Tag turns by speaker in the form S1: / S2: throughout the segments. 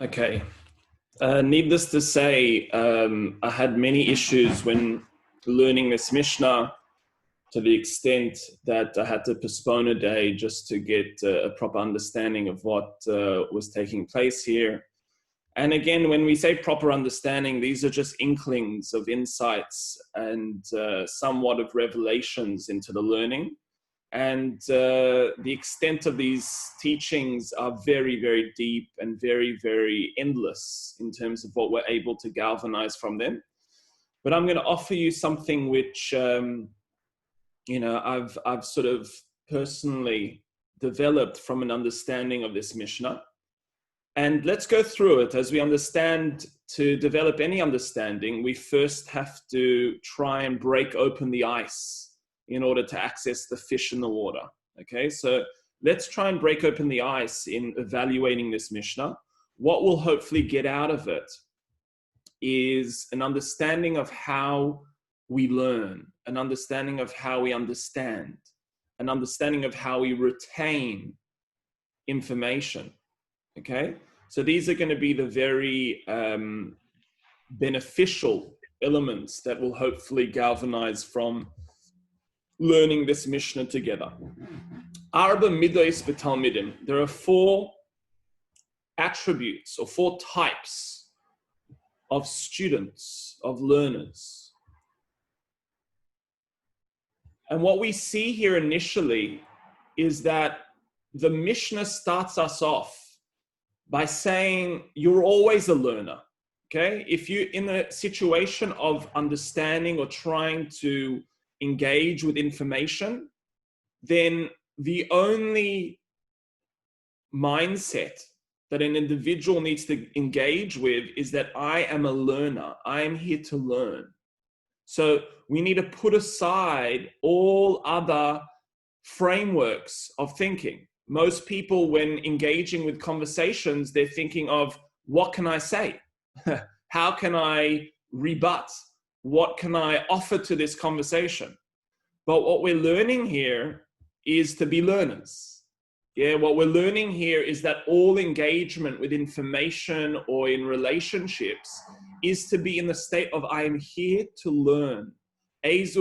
S1: Okay. Needless to say, I had many issues when learning this Mishnah, to the extent that I had to postpone a day just to get a proper understanding of what was taking place here. And again, when we say proper understanding, these are just inklings of insights and somewhat of revelations into the learning. And the extent of these teachings are very, very deep and very, very endless in terms of what we're able to galvanize from them. But I'm going to offer you something which, I've sort of personally developed from an understanding of this Mishnah. And let's go through it. As we understand, to develop any understanding, we first have to try and break open the ice in order to access the fish in the water. Okay, so let's try and break open the ice in evaluating this Mishnah. What we'll hopefully get out of it is an understanding of how we learn, an understanding of how we understand, an understanding of how we retain information. Okay, so these are going to be the very beneficial elements that will hopefully galvanize from learning this Mishnah together. Arba midos b'talmidim. There are 4 attributes or 4 types of students, of learners. And what we see here initially is that the Mishnah starts us off by saying you're always a learner. Okay, if you're in a situation of understanding or trying to engage with information, then the only mindset that an individual needs to engage with is that I am a learner. I am here to learn. So we need to put aside all other frameworks of thinking. Most people, when engaging with conversations, they're thinking of, what can I say? How can I rebut? What can I offer to this conversation? But what we're learning here is to be learners. Yeah, what we're learning here is that all engagement with information or in relationships is to be in the state of, I am here to learn. Who is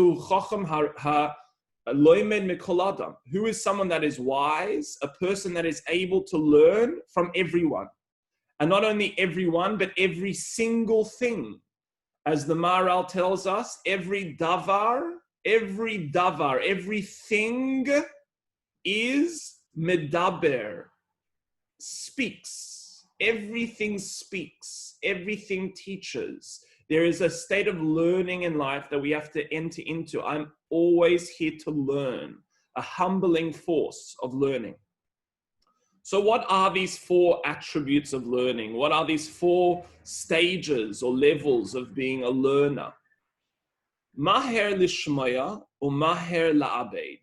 S1: someone that is wise? A person that is able to learn from everyone. And not only everyone, but every single thing. As the Maharal tells us, every davar, everything is medaber, speaks. Everything speaks. Everything teaches. There is a state of learning in life that we have to enter into. I'm always here to learn, a humbling force of learning. So what are these 4 attributes of learning? What are these 4 stages or levels of being a learner? Maher lishmaya or maher la'abed.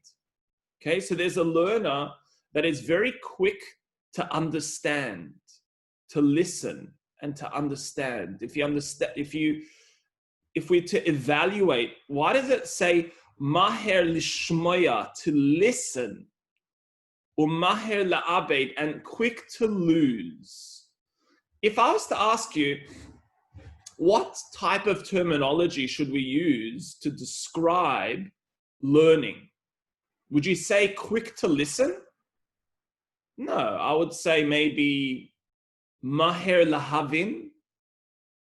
S1: Okay, so there's a learner that is very quick to understand, to listen, and to understand. If we're to evaluate, why does it say maher lishmaya, to listen, or maher la'abed, and quick to lose? If I was to ask you, what type of terminology should we use to describe learning? Would you say quick to listen? No, I would say maybe maher lahavin,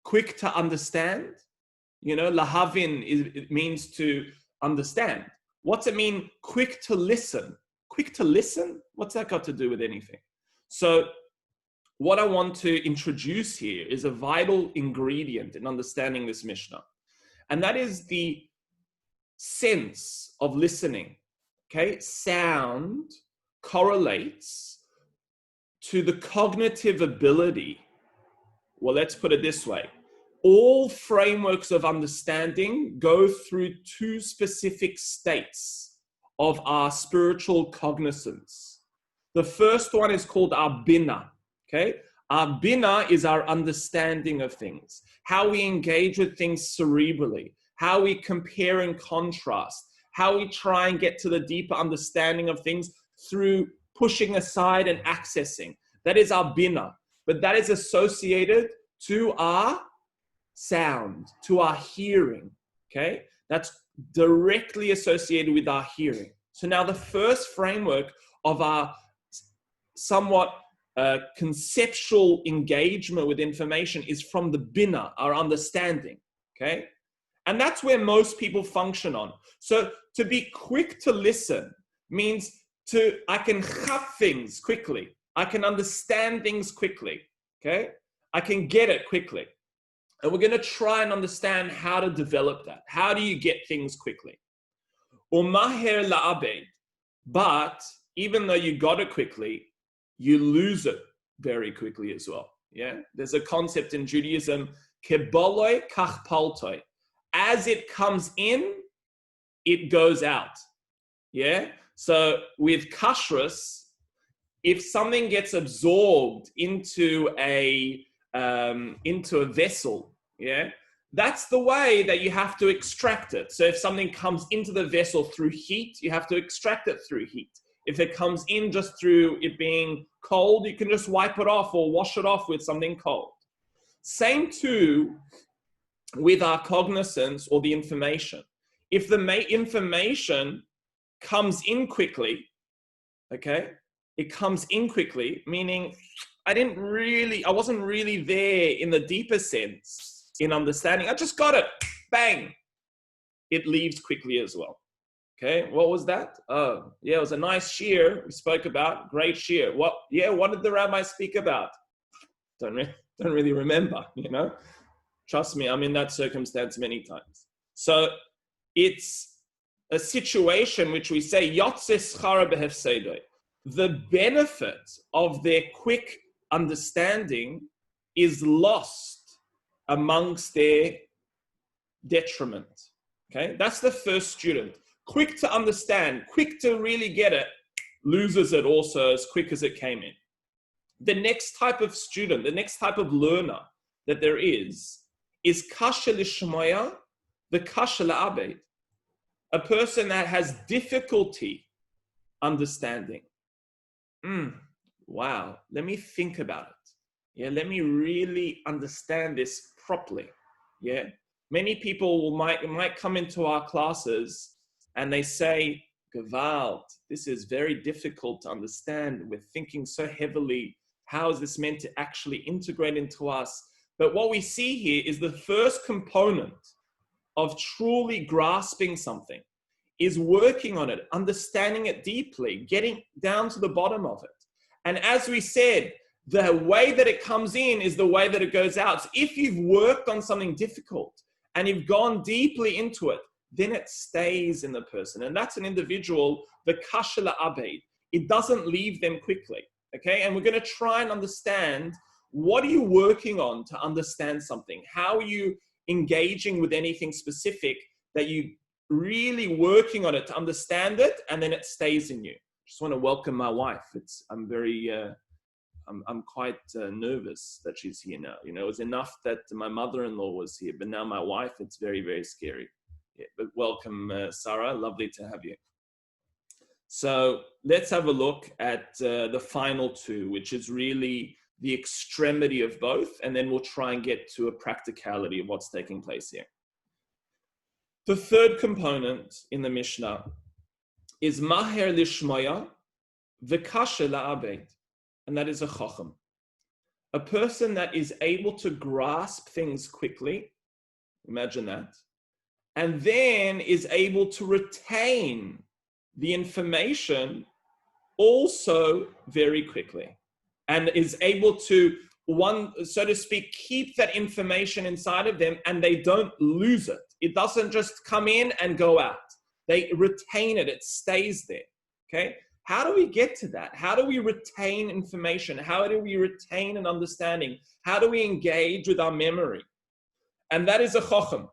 S1: quick to understand. You know, lahavin it means to understand. What's it mean, quick to listen? Quick to listen? What's that got to do with anything? So what I want to introduce here is a vital ingredient in understanding this Mishnah. And that is the sense of listening. Okay, sound correlates to the cognitive ability. Well, let's put it this way. All frameworks of understanding go through 2 specific states of our spiritual cognizance. The first one is called our bina. Okay, our bina is our understanding of things, how we engage with things cerebrally, how we compare and contrast, how we try and get to the deeper understanding of things through pushing aside and accessing. That is our bina. but that is associated to our sound, to our hearing, okay? That's directly associated with our hearing. So now the first framework of our somewhat conceptual engagement with information is from the bina, our understanding, okay? And that's where most people function on. So to be quick to listen means I can chap things quickly. I can understand things quickly, okay? I can get it quickly. And we're going to try and understand how to develop that. How do you get things quickly? Umaher la'abed. But even though you got it quickly, you lose it very quickly as well. Yeah, there's a concept in Judaism, keboloi kach paltoi. As it comes in, it goes out. Yeah. So with kashrus, if something gets absorbed into a vessel, yeah, that's the way that you have to extract it. So if something comes into the vessel through heat, you have to extract it through heat. If it comes in just through it being cold, you can just wipe it off or wash it off with something cold. Same too with our cognizance or the information. If the information comes in quickly, okay, it comes in quickly, meaning I wasn't really there in the deeper sense in understanding. I just got it, bang, it leaves quickly as well. Okay, what was that? Oh, yeah, it was a nice shir we spoke about. Great shir. What did the rabbi speak about? Don't really remember, you know? Trust me, I'm in that circumstance many times. So it's a situation which we say, Yotze schara behefsedoi. The benefit of their quick understanding is lost amongst their detriment. Okay, that's the first student. Quick to understand, quick to really get it, loses it also as quick as it came in. The next type of student, the next type of learner that there is kasha lishmaya, the kasha la'abed. A person that has difficulty understanding. Wow, let me think about it. Yeah, let me really understand this properly. Yeah, many people might come into our classes and they say, Gewalt, this is very difficult to understand. We're thinking so heavily. How is this meant to actually integrate into us? But what we see here is the first component of truly grasping something is working on it, understanding it deeply, getting down to the bottom of it. And as we said, the way that it comes in is the way that it goes out. So if you've worked on something difficult and you've gone deeply into it, then it stays in the person. And that's an individual, the kasha la'abed. It doesn't leave them quickly, okay? And we're going to try and understand, what are you working on to understand something? How are you engaging with anything specific that you really working on it to understand it, and then it stays in you? Just want to welcome my wife. I'm quite nervous that she's here now. You know, it was enough that my mother-in-law was here, but now my wife, it's very, very scary. Yeah, but welcome, Sarah. Lovely to have you. So let's have a look at the final two, which is really the extremity of both, and then we'll try and get to a practicality of what's taking place here. The third component in the Mishnah is maher lishmaya v'kasha la'abed, and that is a chacham, a person that is able to grasp things quickly. Imagine that. And then is able to retain the information also very quickly, and is able to, so to speak, keep that information inside of them, and they don't lose it. It doesn't just come in and go out. They retain it. It stays there. Okay? How do we get to that? How do we retain information? How do we retain an understanding? How do we engage with our memory? And that is a chacham.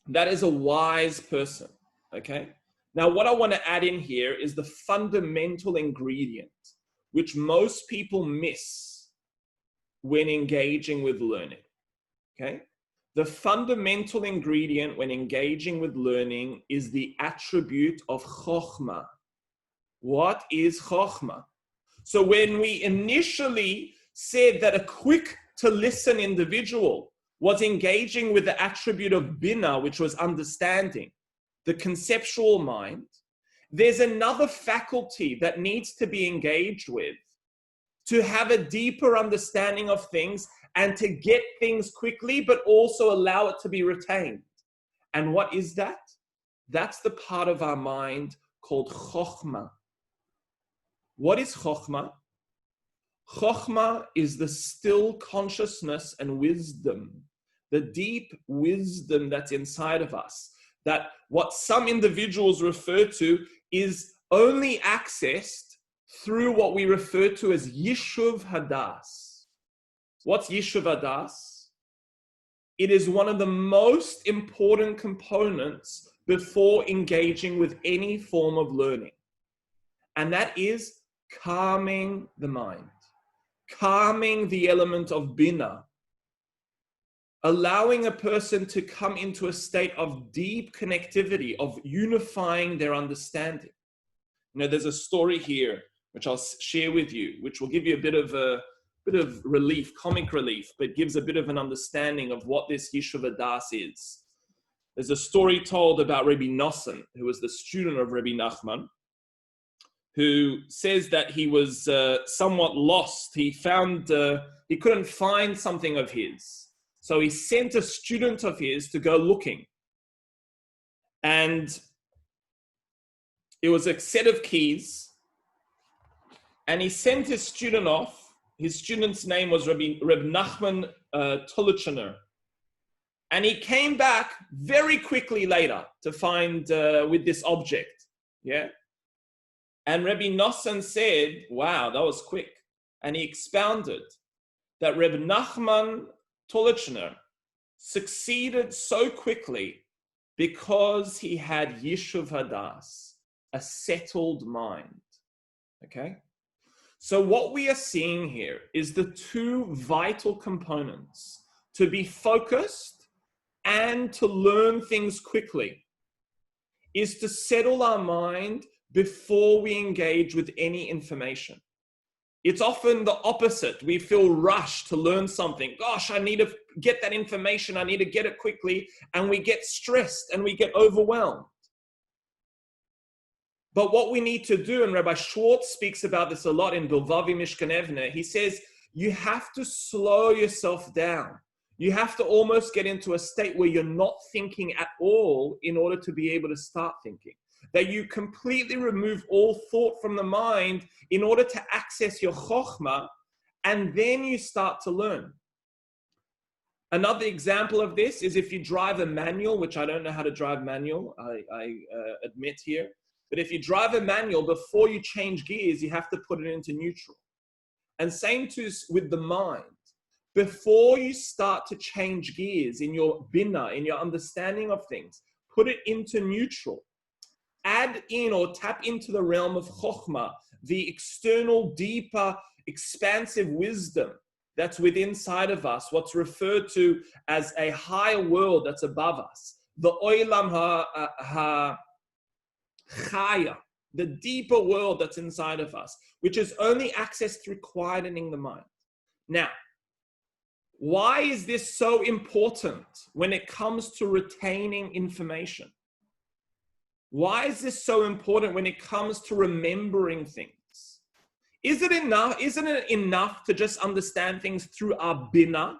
S1: That is a wise person, okay? Now, what I want to add in here is the fundamental ingredient, which most people miss when engaging with learning, okay? The fundamental ingredient when engaging with learning is the attribute of chokhmah. What is chokhmah? So when we initially said that a quick to listen individual was engaging with the attribute of bina, which was understanding, the conceptual mind, there's another faculty that needs to be engaged with to have a deeper understanding of things and to get things quickly, but also allow it to be retained. And what is that? That's the part of our mind called chokhmah. What is chokhmah? Chokhmah is the still consciousness and wisdom, the deep wisdom that's inside of us, that what some individuals refer to is only accessed through what we refer to as Yishuv Hadas. What's Yishuv Hadas? It is one of the most important components before engaging with any form of learning. And that is calming the mind, calming the element of bina, allowing a person to come into a state of deep connectivity, of unifying their understanding. You know, there's a story here which I'll share with you, which will give you a bit of relief, comic relief, but gives a bit of an understanding of what this Yishuv Hadas is. There's a story told about Rabbi Nosson, who was the student of Rabbi Nachman, who says that he was somewhat lost. He couldn't find something of his. So he sent a student of his to go looking. And it was a set of keys. And he sent his student off. His student's name was Reb Nachman Tolitchener. And he came back very quickly later to find with this object. Yeah. And Rabbi Nosson said, wow, that was quick. And he expounded that Reb Nachman Tolitchener succeeded so quickly because he had Yishuv Hadas, a settled mind. Okay? So what we are seeing here is the two vital components: to be focused and to learn things quickly, is to settle our mind before we engage with any information. It's often the opposite. We feel rushed to learn something. Gosh, I need to get that information. I need to get it quickly. And we get stressed and we get overwhelmed. But what we need to do, and Rabbi Schwartz speaks about this a lot in Bilvavi Mishkan Evne, he says, you have to slow yourself down. You have to almost get into a state where you're not thinking at all in order to be able to start thinking. That you completely remove all thought from the mind in order to access your chokhmah, and then you start to learn. Another example of this is if you drive a manual, which I don't know how to drive manual, I admit here, but if you drive a manual, before you change gears, you have to put it into neutral. And same too with the mind. Before you start to change gears in your bina, in your understanding of things, put it into neutral. Add in or tap into the realm of chokhmah, the external, deeper, expansive wisdom that's within inside of us, what's referred to as a higher world that's above us, the oilam ha-chaya, the deeper world that's inside of us, which is only accessed through quietening the mind. Now, why is this so important when it comes to retaining information? Why is this so important when it comes to remembering things? Isn't it enough to just understand things through our bina?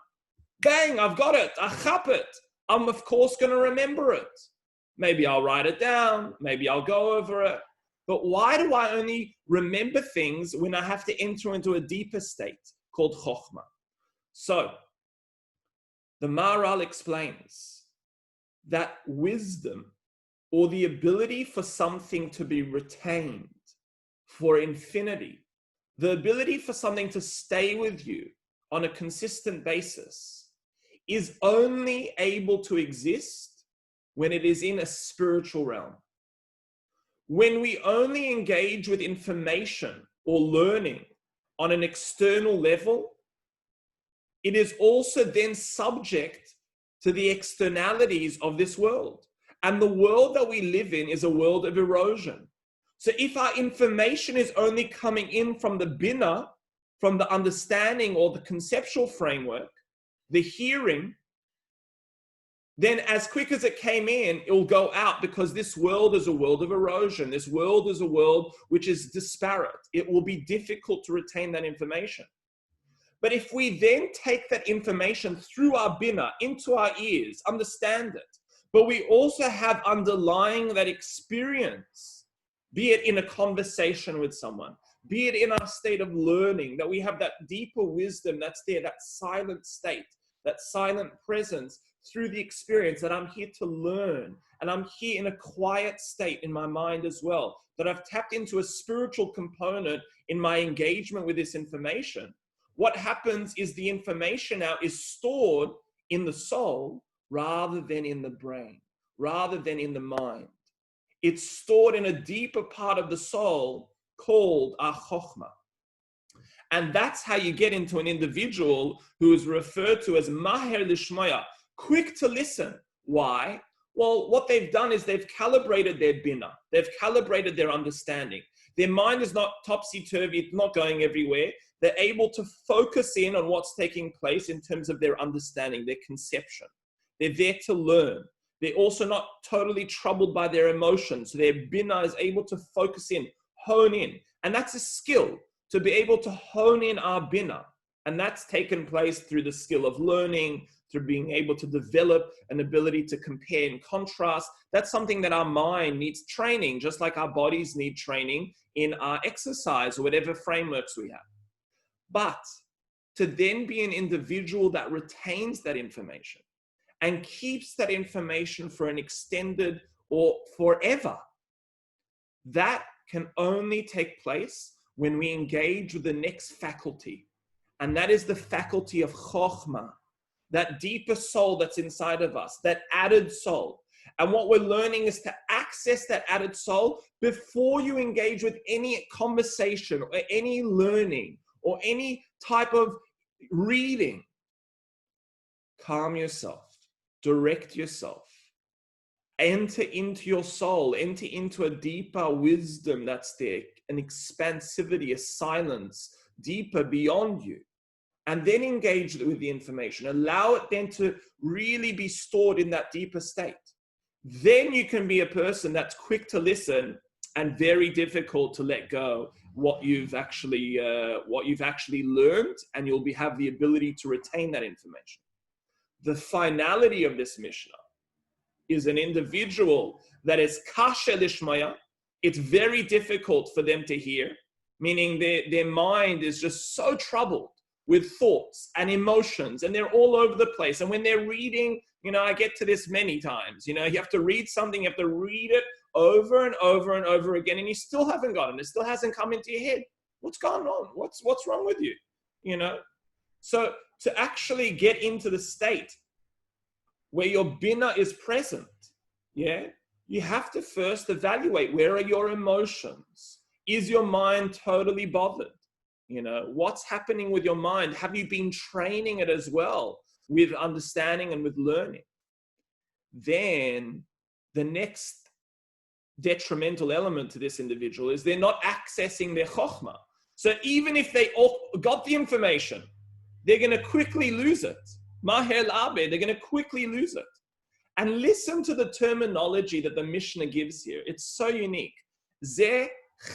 S1: Bang, I've got it, I chap it. I'm of course going to remember it. Maybe I'll write it down, maybe I'll go over it. But why do I only remember things when I have to enter into a deeper state called chokhmah? So, the Maharal explains that wisdom, or the ability for something to be retained for infinity, the ability for something to stay with you on a consistent basis, is only able to exist when it is in a spiritual realm. When we only engage with information or learning on an external level, it is also then subject to the externalities of this world. And the world that we live in is a world of erosion. So if our information is only coming in from the bina, from the understanding or the conceptual framework, the hearing, then as quick as it came in, it will go out, because this world is a world of erosion. This world is a world which is disparate. It will be difficult to retain that information. But if we then take that information through our bina into our ears, understand it, but we also have underlying that experience, be it in a conversation with someone, be it in our state of learning, that we have that deeper wisdom that's there, that silent state, that silent presence through the experience, that I'm here to learn, and I'm here in a quiet state in my mind as well, that I've tapped into a spiritual component in my engagement with this information. What happens is the information now is stored in the soul rather than in the brain, rather than in the mind. It's stored in a deeper part of the soul called a chokhmah. And that's how you get into an individual who is referred to as maher lishmaya, quick to listen. Why? Well, what they've done is they've calibrated their bina. They've calibrated their understanding. Their mind is not topsy-turvy, it's not going everywhere. They're able to focus in on what's taking place in terms of their understanding, their conception. They're there to learn. They're also not totally troubled by their emotions. So their bina is able to focus in, hone in. And that's a skill, to be able to hone in our bina. And that's taken place through the skill of learning, through being able to develop an ability to compare and contrast. That's something that our mind needs training, just like our bodies need training in our exercise or whatever frameworks we have. But to then be an individual that retains that information and keeps that information for an extended or forever, that can only take place when we engage with the next faculty. And that is the faculty of chokhmah, that deeper soul that's inside of us, that added soul. And what we're learning is to access that added soul before you engage with any conversation or any learning or any type of reading. Calm yourself, direct yourself, enter into your soul, enter into a deeper wisdom that's there, an expansivity, a silence deeper beyond you. And then engage with the information. Allow it then to really be stored in that deeper state. Then you can be a person that's quick to listen and very difficult to let go what you've actually learned, and you'll have the ability to retain that information. The finality of this Mishnah is an individual that is kasher lishmaya. It's very difficult for them to hear, meaning their mind is just so troubled with thoughts and emotions, and they're all over the place. And when they're reading, I get to this many times, you have to read something, you have to read it over and over and over again, and you still haven't gotten it. It still hasn't come into your head. What's going on? What's wrong with you? So to actually get into the state where your bina is present, you have to first evaluate, where are your emotions? Is your mind totally bothered? What's happening with your mind? Have you been training it as well with understanding and with learning? Then the next detrimental element to this individual is they're not accessing their chokhmah. So even if they all got the information, they're going to quickly lose it. Maher l'abe, they're going to quickly lose it. And listen to the terminology that the Mishnah gives here. It's so unique. Ze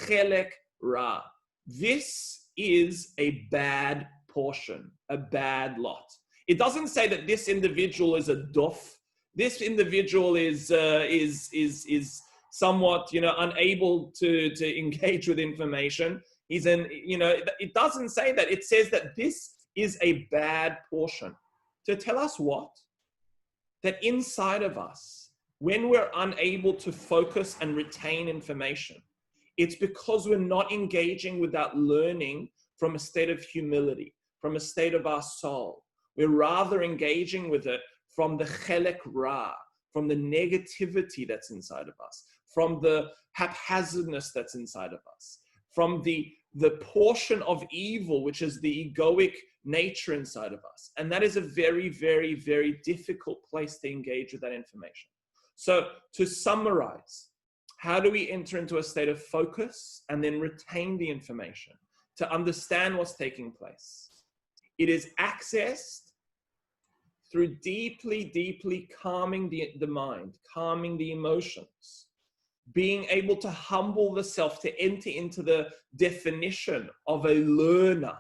S1: chelek ra. This is a bad portion, a bad lot. It doesn't say that this individual is a duf. This individual is somewhat, unable to engage with information. It doesn't say that. It says that this is a bad portion. To tell us what? That inside of us, when we're unable to focus and retain information, it's because we're not engaging with that learning from a state of humility, from a state of our soul. We're rather engaging with it from the chelek ra, from the negativity that's inside of us, from the haphazardness that's inside of us, from the portion of evil, which is the egoic nature inside of us. And that is a very, very, very difficult place to engage with that information. So to summarize, how do we enter into a state of focus and then retain the information? to understand what's taking place. It is accessed through deeply, deeply calming the mind, calming the emotions, being able to humble the self, to enter into the definition of a learner,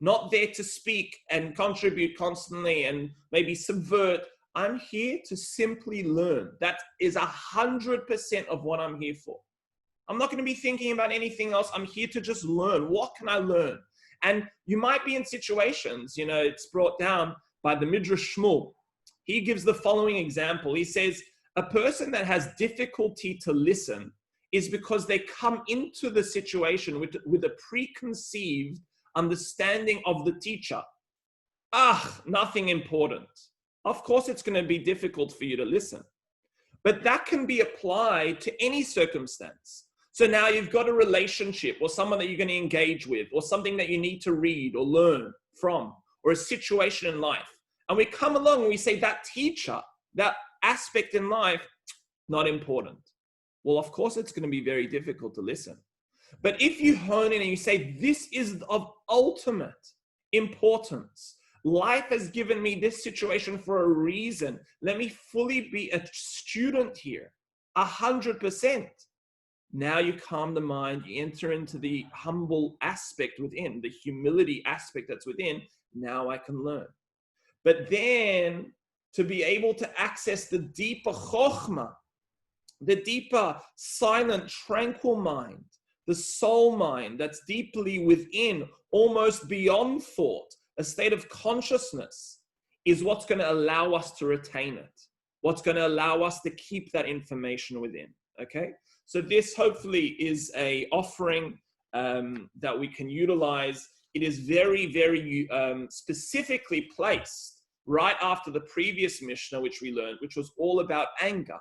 S1: not there to speak and contribute constantly and maybe subvert. I'm here to simply learn. That is 100% of what I'm here for. I'm not going to be thinking about anything else. I'm here to just learn. What can I learn? And you might be in situations, it's brought down by the Midrash Shmuel. He gives the following example. He says, a person that has difficulty to listen is because they come into the situation with a preconceived understanding of the teacher. Nothing important. Of course, it's going to be difficult for you to listen. But that can be applied to any circumstance. So now you've got a relationship or someone that you're going to engage with or something that you need to read or learn from or a situation in life. And we come along and we say that teacher, that aspect in life, not important. Well, of course, it's going to be very difficult to listen. But if you hone in and you say, this is of ultimate importance. Life has given me this situation for a reason. Let me fully be a student here, 100%. Now you calm the mind, you enter into the humble aspect within, the humility aspect that's within. Now I can learn. But then to be able to access the deeper chokhmah, the deeper, silent, tranquil mind, the soul mind that's deeply within, almost beyond thought, a state of consciousness, is what's going to allow us to retain it, what's going to allow us to keep that information within, okay? So this hopefully is a offering that we can utilize. It is very, very specifically placed right after the previous Mishnah, which we learned, which was all about anger,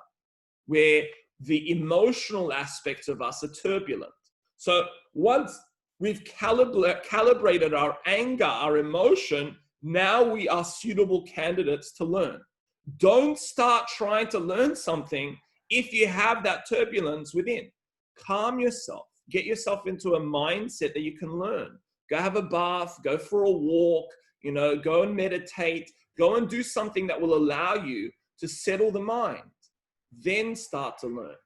S1: where the emotional aspects of us are turbulent. So once we've calibrated our anger, our emotion, now we are suitable candidates to learn. Don't start trying to learn something if you have that turbulence within. Calm yourself. Get yourself into a mindset that you can learn. Go have a bath, go for a walk, go and meditate, go and do something that will allow you to settle the mind. Then start to learn.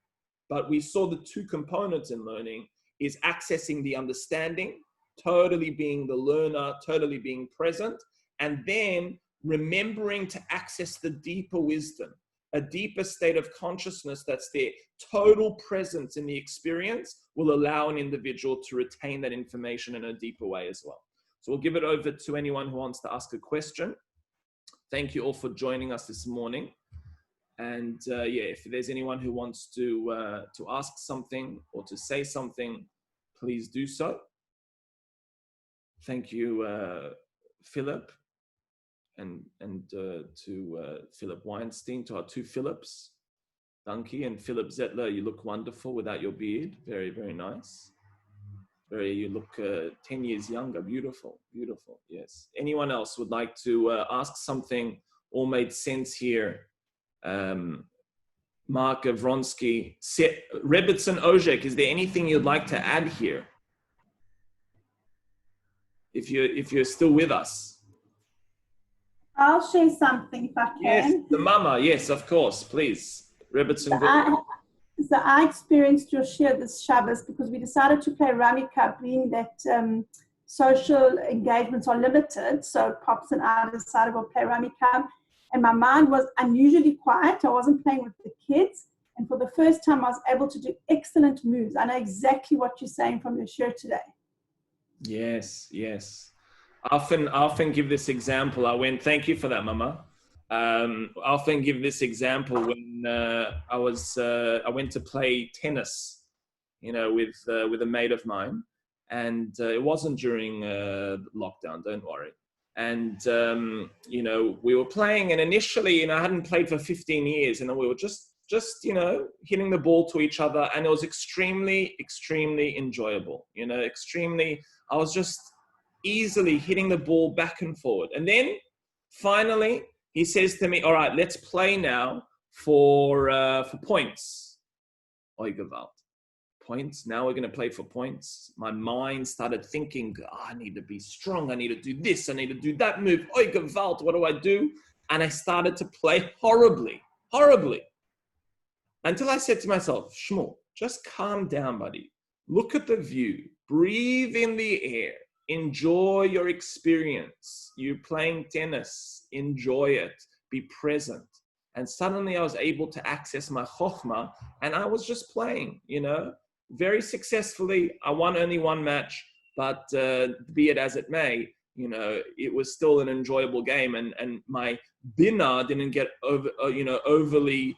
S1: But we saw the two components in learning is accessing the understanding, totally being the learner, totally being present, and then remembering to access the deeper wisdom, a deeper state of consciousness that's there. Total presence in the experience will allow an individual to retain that information in a deeper way as well. So we'll give it over to anyone who wants to ask a question. Thank you all for joining us this morning. And if there's anyone who wants to ask something or to say something, please do so. Thank you, Philip, and to Philip Weinstein, to our two Philips, Danke, and Philip Zettler. You look wonderful without your beard. Very, very nice. You look 10 years younger. Beautiful, beautiful. Yes. Anyone else would like to ask something? All made sense here. Mark Vronsky, Rebbitzin Ojek, is there anything you'd like to add here? If you're still with us.
S2: I'll share something if I can.
S1: Yes, the mama, yes, of course, please. Rebbitzin.
S2: So I experienced your share this Shabbos because we decided to play Rummy Cup, being that social engagements are limited. So Pops and I decided we'll play Rummy Cup. And my mind was unusually quiet. I wasn't playing with the kids. And for the first time, I was able to do excellent moves. I know exactly what you're saying from your shirt today.
S1: Yes, yes. I often give this example. Thank you for that, Mama. I often give this example when I went to play tennis, with a mate of mine. And it wasn't during lockdown, don't worry. And, we were playing, and initially, I hadn't played for 15 years, and we were just hitting the ball to each other. And it was extremely, extremely enjoyable, I was just easily hitting the ball back and forward. And then finally, he says to me, all right, let's play now for points. Oy Gewalt. points. Now we're going to play for points. My mind started thinking, oh, I need to be strong. I need to do this. I need to do that move. Oi, Gewalt, what do I do? And I started to play horribly, horribly. Until I said to myself, Shmuel, just calm down, buddy. Look at the view. Breathe in the air. Enjoy your experience. You're playing tennis. Enjoy it. Be present. And suddenly I was able to access my chokhmah, and I was just playing, very successfully. I won only one match, but be it as it may, it was still an enjoyable game, and my bina didn't get overly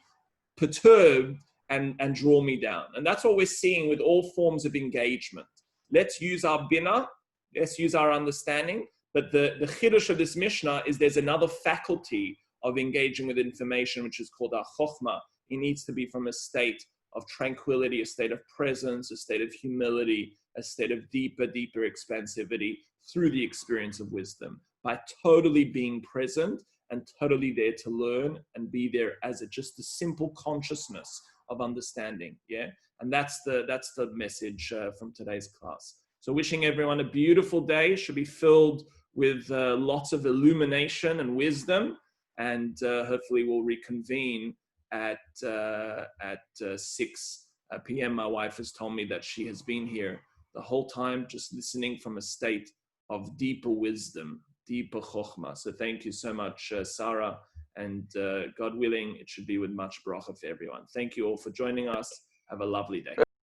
S1: perturbed and draw me down. And that's what we're seeing with all forms of engagement. Let's use our bina, let's use our understanding, but the chiddush of this Mishnah is there's another faculty of engaging with information, which is called our chokhmah. It needs to be from a state of tranquility, a state of presence, a state of humility, a state of deeper expansivity through the experience of wisdom, by totally being present and totally there to learn and be there as just a simple consciousness of understanding. Yeah, and that's the message from today's class. So wishing everyone a beautiful day. It should be filled with lots of illumination and wisdom, and hopefully we'll reconvene at 6 p.m. My wife has told me that she has been here the whole time, just listening from a state of deeper wisdom, deeper chokhmah. So thank you so much, Sarah, and God willing, it should be with much bracha for everyone. Thank you all for joining us. Have a lovely day.